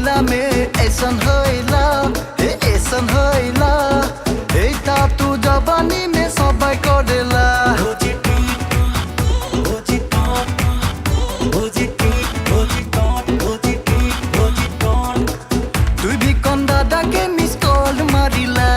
भोला में ऐसन होइला हे ऐसन होइला एटा तू जवानी में सबै करेला তুই भी कौन दादा के मिस कॉल मारिला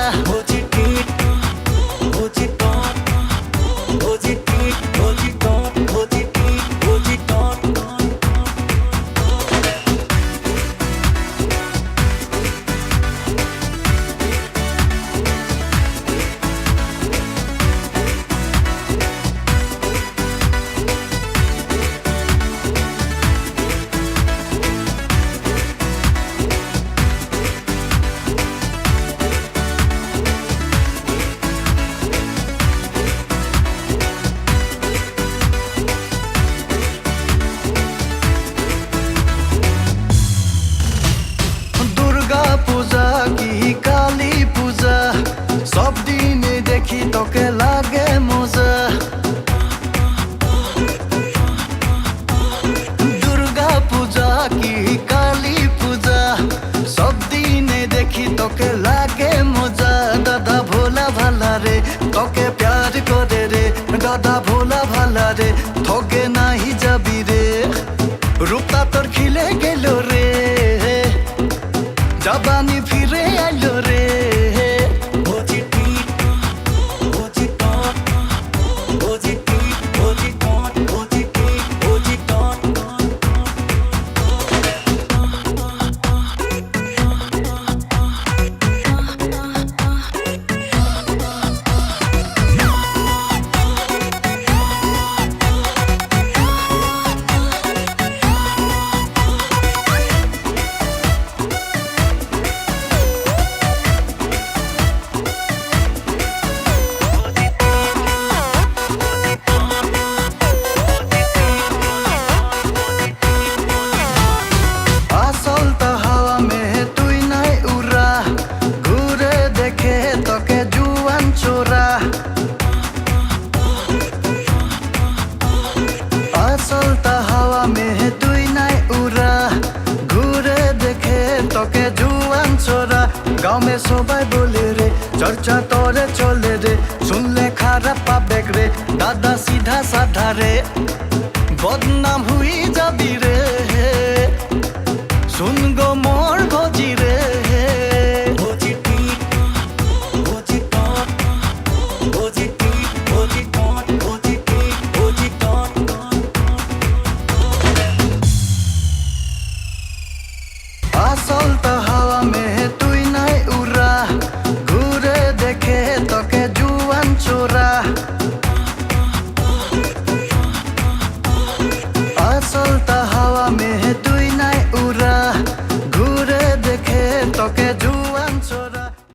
पूजा की काली पूजा सब दिन देखी तोके लागे मजा दुर्गा पूजा की काली पूजा सब दिन देखी तोके लागे मजा दादा भोला भाला रे तोके प्यार करे रे दादा भोला भाला रे थोके नहीं जाबी रे रूपता तोर खिले गेलो रे जवानी फिरे आलो रे चलता हवा में तुई नाई उड़ा घूरे देखे तोके जुआन छोरा गाँव में सबाई बोले रे चर्चा तोरे चले रे सुनले खाराप पाबेक रे दादा सीधा साधा रे बदनाम हुई जाबी रे सुन गो मोर भोजी रे solta